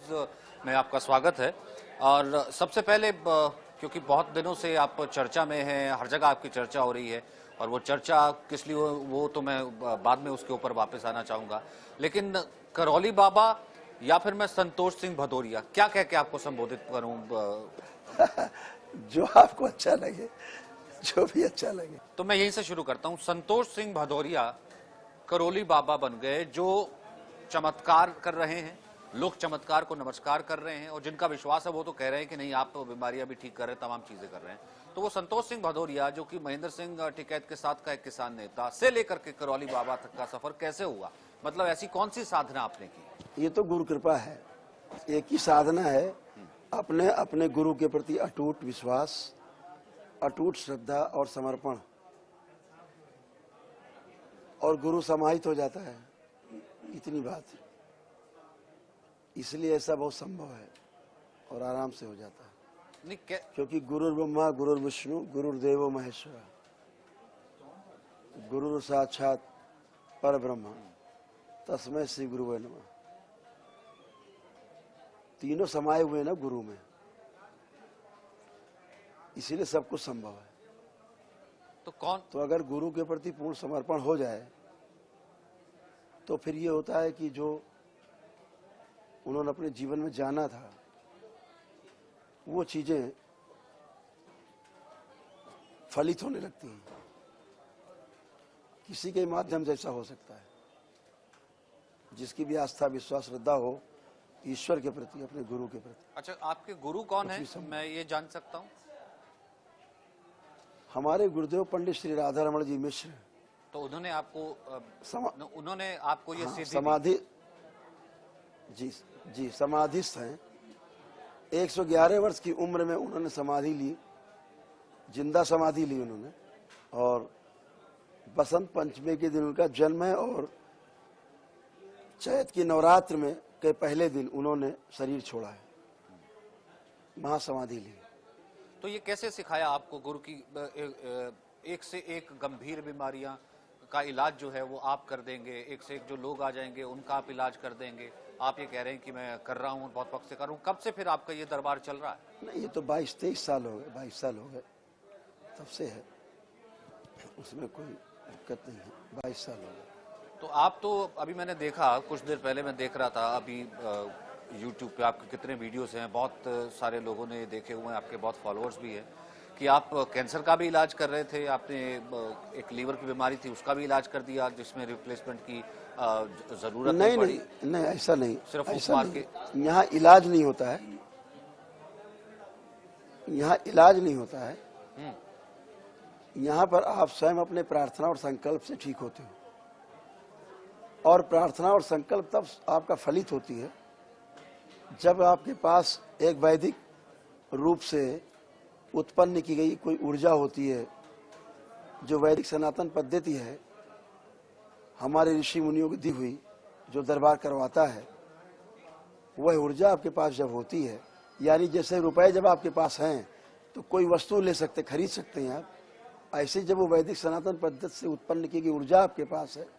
News में आपका स्वागत है। और सबसे पहले क्योंकि बहुत दिनों से आप चर्चा में हैं, हर जगह आपकी चर्चा हो रही है और वो चर्चा किस लिए वो तो मैं बाद में उसके ऊपर वापस आना चाहूँगा। लेकिन करौली बाबा या फिर मैं संतोष सिंह भदौरिया, क्या कह के आपको संबोधित करूँ? जो आपको अच्छा लगे, जो भी अच्छा लगे। तो मैं यहीं से शुरू करता हूँ। संतोष सिंह भदौरिया करौली बाबा बन गए, जो चमत्कार कर रहे हैं, लोग चमत्कार को नमस्कार कर रहे हैं और जिनका विश्वास है वो तो कह रहे हैं कि नहीं, आप तो बीमारियां भी ठीक कर रहे हैं, तमाम चीजें कर रहे हैं। तो वो संतोष सिंह भदौरिया, जो कि महेंद्र सिंह टिकैत के साथ का एक किसान नेता, से लेकर के करौली बाबा तक का सफर कैसे हुआ? मतलब ऐसी कौन सी साधना आपने की? ये तो गुरु कृपा है। एक ही साधना है, अपने अपने गुरु के प्रति अटूट विश्वास, अटूट श्रद्धा और समर्पण, और गुरु समाहित हो जाता है। इतनी बात है, इसलिए ऐसा बहुत संभव है और आराम से हो जाता है। नहीं, क्योंकि गुरु ब्रह्मा गुरु विष्णु गुरुदेव महेश्वर, गुरु साक्षात पर ब्रह्म तस्मै श्री गुरुवे नमः। तीनों समाये हुए ना गुरु में, इसीलिए सब कुछ संभव है। तो अगर गुरु के प्रति पूर्ण समर्पण हो जाए तो फिर ये होता है कि जो उन्होंने अपने जीवन में जाना था वो चीजें फलित होने लगती हैं। किसी के माध्यम से ऐसा हो सकता है, जिसकी भी आस्था विश्वास श्रद्धा हो ईश्वर के प्रति, अपने गुरु के प्रति। अच्छा, आपके गुरु कौन है, मैं ये जान सकता हूँ? हमारे गुरुदेव पंडित श्री राधा रमण जी मिश्र। तो उन्होंने आपको उन्होंने आपको ये सिद्धि समाधि जी समाधिस्थ हैं। 111 वर्ष की उम्र में उन्होंने समाधि ली, जिंदा समाधि ली उन्होंने। और बसंत पंचमी के दिन उनका जन्म है और चैत की नवरात्र में के पहले दिन उन्होंने शरीर छोड़ा है, महासमाधि ली। तो ये कैसे सिखाया आपको गुरु की एक से एक गंभीर बीमारियां का इलाज जो है वो आप कर देंगे, एक से एक जो लोग आ जाएंगे उनका आप इलाज कर देंगे? आप ये कह रहे हैं कि मैं कर रहा हूँ, बहुत वक्त से कर रहा हूँ। कब से फिर आपका ये दरबार चल रहा है? नहीं, ये तो 22-23 साल हो गए, 22 साल हो गए तब से है, उसमें कोई दिक्कत नहीं है। 22 साल हो गए। तो आप तो अभी मैंने देखा, कुछ देर पहले मैं देख रहा था, अभी यूट्यूब पे आपके कितने वीडियोस हैं, बहुत सारे लोगों ने देखे हुए हैं, आपके बहुत फॉलोअर्स भी हैं, कि आप कैंसर का भी इलाज कर रहे थे। आपने एक लीवर की बीमारी थी, उसका भी इलाज कर दिया, जिसमें रिप्लेसमेंट की जरूरत नहीं पड़ी। नहीं, ऐसा नहीं, सिर्फ ऐसा नहीं। यहाँ इलाज नहीं होता है, यहाँ इलाज नहीं होता है। यहाँ पर आप स्वयं अपने प्रार्थना और संकल्प से ठीक होते हो, और प्रार्थना और संकल्प तब आपका फलित होती है जब आपके पास एक वैदिक रूप से उत्पन्न की गई कोई ऊर्जा होती है, जो वैदिक सनातन पद्धति है, हमारे ऋषि मुनियों की दी हुई, जो दरबार करवाता है, वह ऊर्जा आपके पास जब होती है, यानी जैसे रुपए जब आपके पास हैं तो कोई वस्तु ले सकते, खरीद सकते हैं आप, ऐसे जब वो वैदिक सनातन पद्धति से उत्पन्न की गई ऊर्जा आपके पास है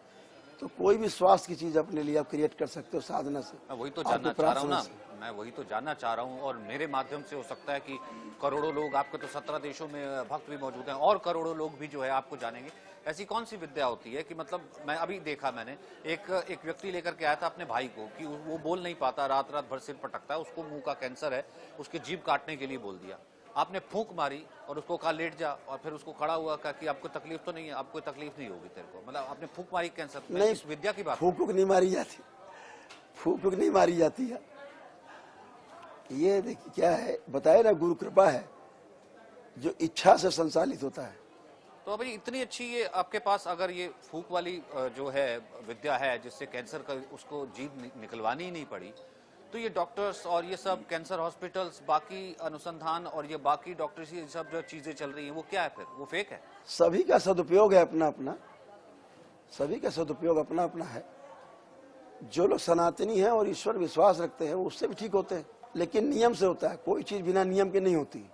तो कोई भी स्वास्थ्य की चीज अपने लिए आप क्रिएट कर सकते हो साधना से। वही तो जानना चाह रहा हूँ ना, मैं वही तो जानना चाह रहा हूँ। और मेरे माध्यम से हो सकता है कि करोड़ों लोग, आपके तो 17 देशों में भक्त भी मौजूद हैं, और करोड़ों लोग भी जो है आपको जानेंगे। ऐसी कौन सी विद्या होती है कि मतलब, मैं अभी देखा, मैंने एक व्यक्ति लेकर के आया था अपने भाई को कि वो बोल नहीं पाता, रात रात भर सिर पटकता है, उसको मुंह का कैंसर है, उसकी जीभ काटने के लिए बोल दिया। आपने फूंक मारी और उसको कहा लेट जा, और फिर उसको खड़ा हुआ, कहा कि आपको तकलीफ तो नहीं है, आपको तकलीफ नहीं होगी तेरे को। मतलब आपने फूंक मारी कैंसर में। इस विद्या की बात, फूंक नहीं मारी जाती, फूंक नहीं मारी जाती है। ये देखिए क्या है, बताए ना, गुरु कृपा है जो इच्छा से संचालित होता है। तो अभी इतनी अच्छी ये आपके पास, अगर ये फूंक वाली जो है विद्या है, जिससे कैंसर का उसको जीभ निकलवानी ही नहीं पड़ी, तो ये डॉक्टर्स और ये सब कैंसर हॉस्पिटल्स, बाकी अनुसंधान और ये बाकी डॉक्टर्स, ये सब जो चीजें चल रही हैं, वो क्या है फिर? वो फेक है? सभी का सदुपयोग है अपना अपना, सभी का सदुपयोग अपना अपना है। जो लोग सनातनी हैं और ईश्वर विश्वास रखते हैं, उससे भी ठीक होते हैं, लेकिन नियम से होता है। कोई चीज बिना नियम के नहीं होती।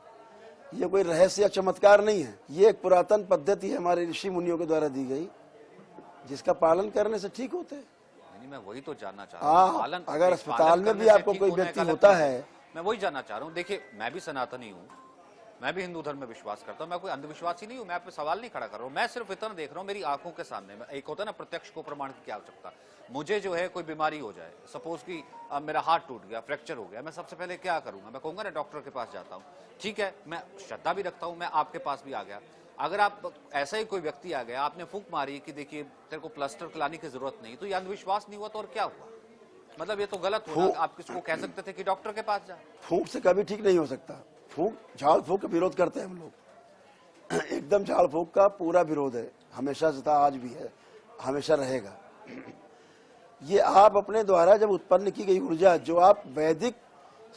ये कोई रहस्य या चमत्कार नहीं है, ये एक पुरातन पद्धति है हमारे ऋषि मुनियों के द्वारा दी गई, जिसका पालन करने से ठीक होते हैं। नहीं, मैं वही तो जानना चाह रहा हूँ। हाँ, अगर अस्पताल पालन में करने भी से आपको ठीक कोई होने व्यक्ति का अलग होता चीज है, मैं वही जानना चाह रहा हूँ। देखिए, मैं भी सनातनी हूँ, मैं भी हिंदू धर्म में विश्वास करता हूँ, मैं कोई अंधविश्वासी नहीं हूँ, मैं आप पे सवाल नहीं खड़ा कर रहा हूँ, मैं सिर्फ इतना देख रहा हूँ मेरी आंखों के सामने। एक होता है ना प्रत्यक्ष को प्रमाण की क्या आवश्यकता। मुझे जो है कोई बीमारी हो जाए, सपोज कि मेरा हाथ टूट गया, फ्रैक्चर हो गया, मैं सबसे पहले क्या करूंगा? मैं कहूंगा ना डॉक्टर के पास जाता हूँ। ठीक है, मैं श्रद्धा भी रखता हूँ, मैं आपके पास भी आ गया। अगर आप ऐसा ही कोई व्यक्ति आ गया, आपने फूंक मारी कि देखिए तेरे को प्लास्टर लाने की जरूरत नहीं, तो ये अंधविश्वास नहीं हुआ तो और क्या हुआ? मतलब ये तो गलत हुआ। आप किसको कह सकते थे कि डॉक्टर के पास जा? फूंक से कभी ठीक नहीं हो सकता। फूंक, झाड़ फूंक का विरोध करते हैं हम लोग। एकदम झाड़ फूंक का पूरा विरोध है, हमेशा से था, आज भी है, हमेशा रहेगा। ये आप अपने द्वारा जब उत्पन्न की गई ऊर्जा, जो आप वैदिक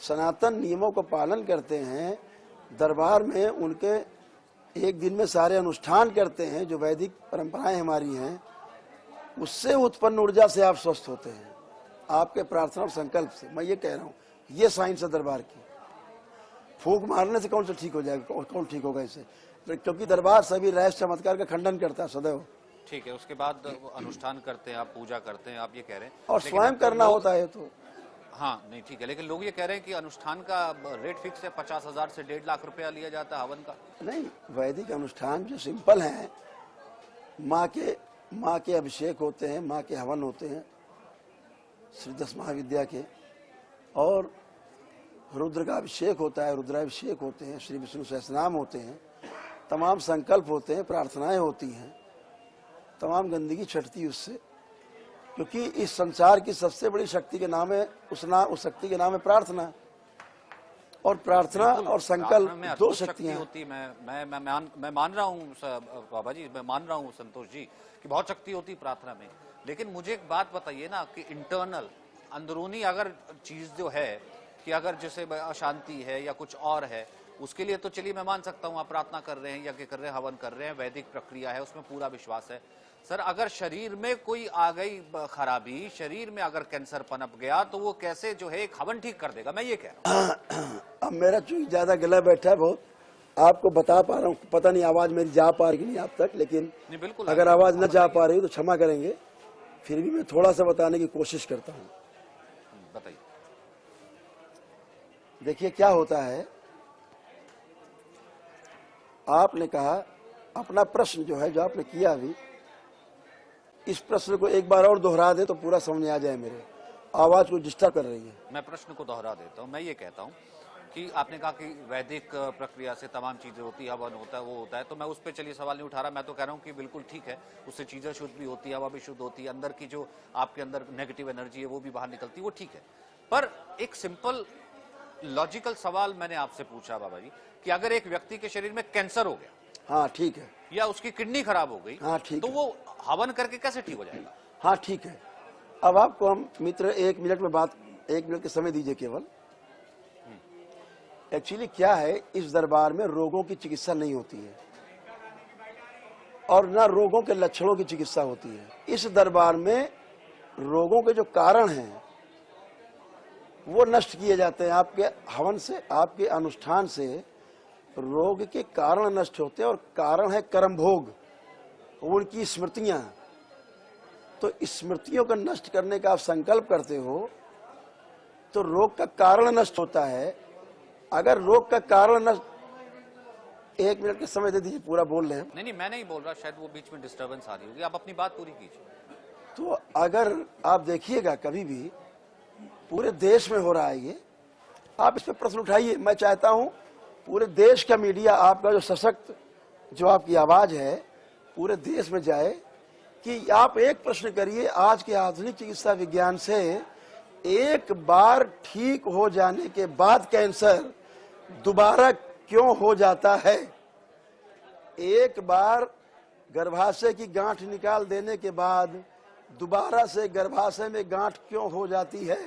सनातन नियमों को पालन करते हैं, दरबार में उनके एक दिन में सारे अनुष्ठान करते हैं, जो वैदिक परंपराएं हमारी हैं, उससे उत्पन्न ऊर्जा से आप स्वस्थ होते हैं, आपके प्रार्थना और संकल्प से। मैं ये कह रहा हूँ, ये साइंस है दरबार की। फूंक मारने से कौन सा ठीक हो जाएगा? कौन ठीक होगा इससे? क्योंकि दरबार सभी रहस्य चमत्कार का खंडन करता है सदैव। ठीक है, उसके बाद अनुष्ठान करते हैं, आप पूजा करते हैं, आप ये कह रहे हैं। और स्वयं करना होता है तो हाँ, नहीं ठीक है, लेकिन लोग ये कह रहे हैं कि अनुष्ठान का रेट फिक्स है, 50,000 से 1.5 लाख रुपया लिया जाता है हवन का। नहीं, वैदिक अनुष्ठान जो सिंपल हैं, माँ के अभिषेक होते हैं, माँ के हवन होते हैं, श्री 10 महाविद्या के, और रुद्र का अभिषेक होता है, रुद्राभिषेक होते हैं, श्री विष्णु सहस्रनाम होते हैं, तमाम संकल्प होते हैं, प्रार्थनाएं होती हैं, तमाम गंदगी छटती उससे। क्योंकि इस संसार की सबसे बड़ी शक्ति के नाम है उस शक्ति के नाम है प्रार्थना। और प्रार्थना और संकल्प दो शक्तियां होती। मैं मान रहा हूँ बाबा जी, मैं मान रहा हूँ संतोष जी कि बहुत शक्ति होती प्रार्थना में। लेकिन मुझे एक बात बताइए ना कि इंटरनल, अंदरूनी अगर चीज जो है कि अगर जैसे अशांति है या कुछ और है, उसके लिए तो चलिए मैं मान सकता हूँ, आप प्रार्थना कर रहे हैं, यज्ञ कर रहे हैं, हवन कर रहे हैं, वैदिक प्रक्रिया है, उसमें पूरा विश्वास है। सर, अगर शरीर में कोई आ गई खराबी, शरीर में अगर कैंसर पनप गया, तो वो कैसे जो है एक हवन ठीक कर देगा? मैं ये कह रहा हूँ। अब मेरा चूंकि ज्यादा गला बैठा है बहुत, आपको बता पा रहा हूँ, पता नहीं आवाज मेरी जा पा रही नहीं आप तक, लेकिन नहीं, बिल्कुल अगर आवाज न जा पा रही तो क्षमा करेंगे, फिर भी मैं थोड़ा सा बताने की कोशिश करता हूँ। बताइए। देखिए क्या होता है, आपने कहा, अपना प्रश्न जो है, जो आपने किया अभी, इस प्रश्न को एक बार और दोहरा दे तो पूरा समझ आ जाए। मेरे आवाज को डिस्टर्ब कर रही है। मैं प्रश्न को दोहरा देता हूँ। मैं ये कहता हूँ कि आपने कहा कि वैदिक प्रक्रिया से तमाम चीजें होती है, हवन होता है, वो होता है, तो मैं उस पर चलिए सवाल नहीं उठा रहा। मैं तो कह रहा हूँ कि बिल्कुल ठीक है, उससे चीजें शुद्ध भी होती है, हवा भी शुद्ध होती है, अंदर की जो आपके अंदर नेगेटिव एनर्जी है वो भी बाहर निकलती है, वो ठीक है। पर एक सिंपल लॉजिकल सवाल मैंने आपसे पूछा बाबा जी कि अगर एक व्यक्ति के शरीर में कैंसर हो गया, हाँ ठीक है, या उसकी किडनी खराब हो गई, हाँ ठीक तो है, वो हवन करके कैसे ठीक हो जाएगा? हाँ ठीक है। अब आपको हम मित्र 1 मिनट में बात, 1 मिनट के समय दीजिए केवल। एक्चुअली क्या है, इस दरबार में रोगों की चिकित्सा नहीं होती है और ना रोगों के लक्षणों की चिकित्सा होती है। इस दरबार में रोगों के जो कारण हैं वो नष्ट किए जाते हैं। आपके हवन से, आपके अनुष्ठान से रोग के कारण नष्ट होते हैं, और कारण है कर्म भोग, उनकी स्मृतियां। तो स्मृतियों को नष्ट करने का आप संकल्प करते हो तो रोग का कारण नष्ट होता है। अगर रोग का कारण नष्ट, 1 मिनट का समय दे दीजिए, पूरा बोल रहे हैं। नहीं, मैं नहीं बोल रहा, शायद वो बीच में डिस्टर्बेंस आ रही होगी, आप अपनी बात पूरी कीजिए। तो अगर आप देखिएगा, कभी भी पूरे देश में हो रहा है ये, आप इस पर प्रश्न उठाइए। मैं चाहता हूं पूरे देश का मीडिया, आपका जो सशक्त, जो आपकी आवाज है, पूरे देश में जाए कि आप एक प्रश्न करिए, आज के आधुनिक चिकित्सा विज्ञान से एक बार ठीक हो जाने के बाद कैंसर दोबारा क्यों हो जाता है? एक बार गर्भाशय की गांठ निकाल देने के बाद दोबारा से गर्भाशय में गांठ क्यों हो जाती है?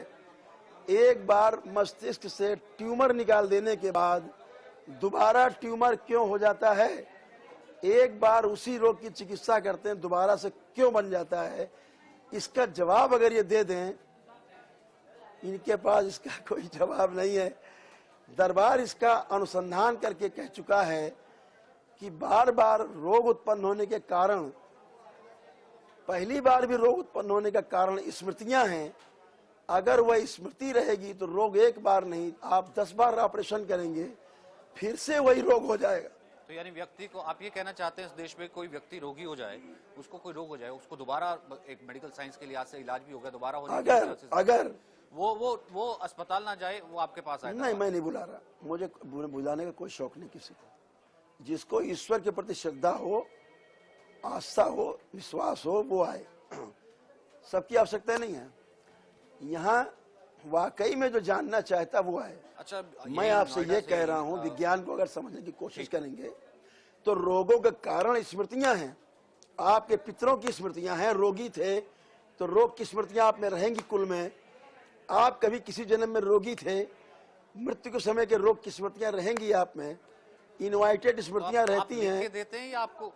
एक बार मस्तिष्क से ट्यूमर निकाल देने के बाद दोबारा ट्यूमर क्यों हो जाता है? एक बार उसी रोग की चिकित्सा करते हैं, दोबारा से क्यों बन जाता है? इसका जवाब अगर ये दे दें, इनके पास इसका कोई जवाब नहीं है। दरबार इसका अनुसंधान करके कह चुका है कि बार बार रोग उत्पन्न होने के कारण पहली बार भी रोग उत्पन्न होने का कारण स्मृतियां हैं। अगर वह स्मृति रहेगी तो रोग एक बार नहीं, आप 10 बार ऑपरेशन करेंगे फिर से वही रोग हो जाएगा। तो यानी व्यक्ति को आप ये कहना चाहते हैं इस देश में कोई व्यक्ति रोगी हो जाए, उसको कोई रोग हो जाए, उसको दोबारा एक मेडिकल साइंस के लिहाज से इलाज भी होगा, दोबारा हो जाए, अगर वो अस्पताल ना जाए, वो आपके पास आए? नहीं, मैं नहीं बुला रहा, मुझे बुलाने का कोई शौक नहीं किसी को। जिसको ईश्वर के प्रति श्रद्धा हो, आस्था हो, विश्वास हो, वो आए। सबकी आवश्यकता नहीं है। यहाँ वाकई में जो जानना चाहता वो आए। अच्छा, मैं आपसे ये कह रहा हूँ, विज्ञान को अगर समझने की कोशिश करेंगे तो रोगों का कारण स्मृतियां हैं। आपके पितरों की स्मृतियां हैं, रोगी थे तो रोग की स्मृतियां आप में रहेंगी कुल में। आप कभी किसी जन्म में रोगी थे, मृत्यु के समय के रोग की स्मृतियां रहेंगी आप में। इनवाइटेड स्मृतियां रहती हैं। लिख के देते हैं या आपको,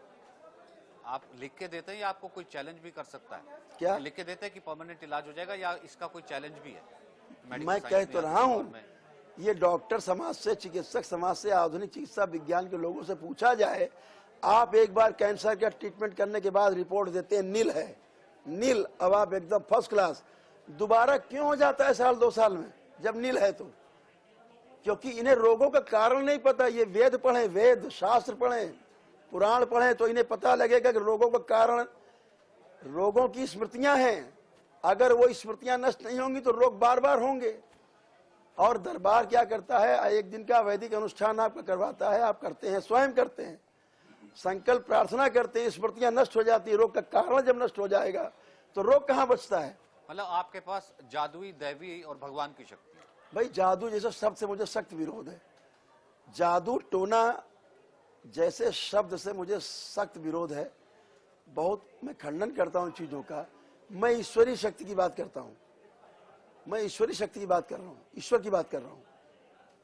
आप लिख के देते हैं या आपको कोई चैलेंज भी कर सकता है? क्या लिख के देते हैं कि परमानेंट इलाज हो जाएगा, या इसका कोई चैलेंज भी है? मैं कह तो रहा हूँ, ये डॉक्टर समाज से, चिकित्सक समाज से, आधुनिक चिकित्सा विज्ञान के लोगों से पूछा जाए। आप एक बार कैंसर का ट्रीटमेंट करने के बाद रिपोर्ट देते हैं नील है, नील, अब आप एकदम फर्स्ट क्लास, दोबारा क्यों हो जाता है साल 2 साल में जब नील है तो? क्योंकि इन्हें रोगों का कारण नहीं पता। ये वेद पढ़े, वेद शास्त्र पढ़े, पुराण पढ़े, तो इन्हें पता लगेगा कि रोगों का कारण रोगों की स्मृतियां हैं। अगर वो स्मृतियां नष्ट नहीं होंगी तो रोग बार बार होंगे। और दरबार क्या करता है, एक दिन का वैदिक अनुष्ठान आपका करवाता है, आप करते हैं, स्वयं करते हैं, संकल्प प्रार्थना करते हैं, स्मृतियां नष्ट हो जाती है। रोग का कारण जब नष्ट हो जाएगा तो रोग कहाँ बचता है? मतलब आपके पास जादुई, दैवी और भगवान की शक्ति है। भाई जादू जैसे शब्द से मुझे सख्त विरोध है। जादू टोना जैसे शब्द से मुझे सख्त विरोध है। बहुत मैं खंडन करता हूँ चीजों का। मैं ईश्वरीय शक्ति की बात करता हूँ, मैं ईश्वरीय शक्ति की बात कर रहा हूँ, ईश्वर की बात कर रहा हूँ।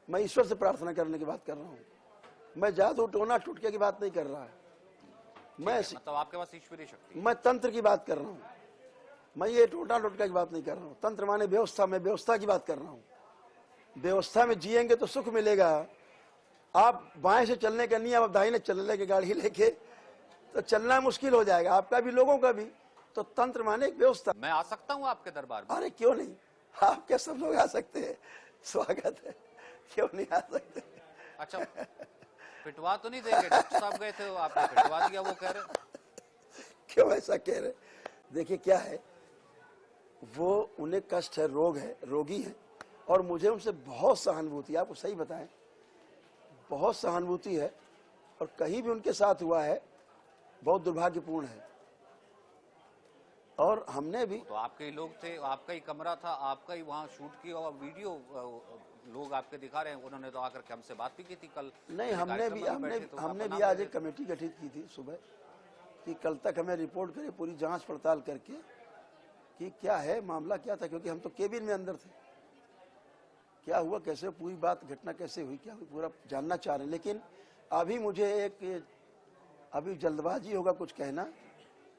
मैं ईश्वर से प्रार्थना करने की बात कर रहा हूँ। मैं जादू टोना टुटके की बात नहीं कर रहा है। मैं मतलब आपके पास ईश्वरीय शक्ति, मैं तंत्र की बात कर रहा हूँ। मैं ये टोटा टुटका की बात नहीं कर रहा हूँ। तंत्र माने व्यवस्था, में व्यवस्था की बात कर रहा हूँ। व्यवस्था में जिएंगे तो सुख मिलेगा। आप बाएं से चलने का नियम, आप दाहिने चलने लगे गाड़ी लेके तो चलना मुश्किल हो जाएगा, आपका भी, लोगों का भी। तो तंत्र माने एक व्यवस्था। मैं आ सकता हूँ आपके दरबार में? अरे क्यों नहीं, आपके सब लोग आ सकते हैं, स्वागत है, क्यों नहीं आ सकते? अच्छा, पिटवा तो नहीं देंगे? डॉक्टर साहब गए थे, आपने पिटवा दिया, वो कह रहे। क्यों ऐसा कह रहे? देखिए क्या है, वो उन्हें कष्ट है, रोग है, रोगी है, और मुझे उनसे बहुत सहानुभूति है। आपको सही बताएं, बहुत सहानुभूति है। और कहीं भी उनके साथ हुआ है बहुत दुर्भाग्यपूर्ण है। और हमने भी, तो आपके ही लोग थे, आपका ही कमरा था, आपका ही वहाँ शूट किया और वीडियो लोग आपके दिखा रहे हैं। उन्होंने तो आकर के हमसे बात भी की थी कल। नहीं, हमने भी आज एक कमेटी गठित की थी सुबह कि कल तक हमें रिपोर्ट करें, पूरी जांच पड़ताल करके कि क्या है मामला, क्या था। क्योंकि हम तो केबिन में अंदर थे, क्या हुआ, कैसे, पूरी बात, घटना कैसे हुई, क्या हुई, पूरा जानना चाह रहे हैं। लेकिन अभी मुझे अभी जल्दबाजी होगा कुछ कहना,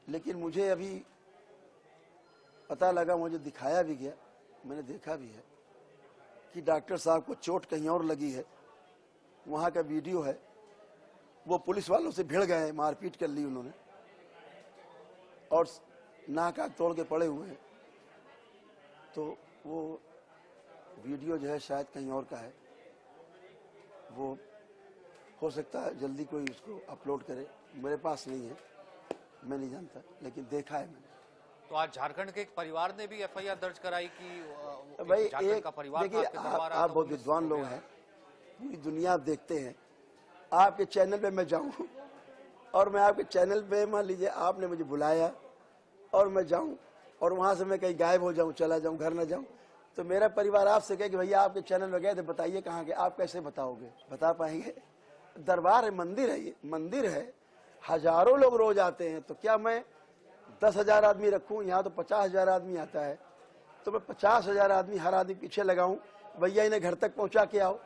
लेकिन मुझे अभी पता लगा, मुझे दिखाया भी गया, मैंने देखा भी है कि डॉक्टर साहब को चोट कहीं और लगी है। वहाँ का वीडियो है, वो पुलिस वालों से भिड़ गए, मारपीट कर ली उन्होंने, और नाक आँख तोड़ के पड़े हुए हैं। तो वो वीडियो जो है शायद कहीं और का है। वो हो सकता है जल्दी कोई उसको अपलोड करे, मेरे पास नहीं है, मैं नहीं जानता, लेकिन देखा है मैंने। तो आज झारखंड के एक परिवार ने भी एफआईआर दर्ज कराई कि भाई झारखंड का परिवार देखिए, आप बहुत विद्वान लोग हैं, पूरी दुनिया आप देखते हैं। आपके चैनल पे मैं जाऊं और मैं आपके चैनल पे, मान लीजिए आपने मुझे बुलाया और मैं जाऊं और वहां से मैं कहीं गायब हो जाऊं, चला जाऊं, घर न जाऊं, तो मेरा परिवार आपसे कहे कि भैया आपके चैनल में गए थे, बताइए कहाँ गए। आप कैसे बताओगे, बता पाएंगे? दरबार है, मंदिर है, ये मंदिर है, हजारों लोग रोज आते हैं। तो क्या मैं 10,000 आदमी रखूं? यहाँ तो 50,000 आदमी आता है, तो मैं 50,000 आदमी, हर आदमी पीछे लगाऊं, भैया इन्हें घर तक पहुंचा के आओ?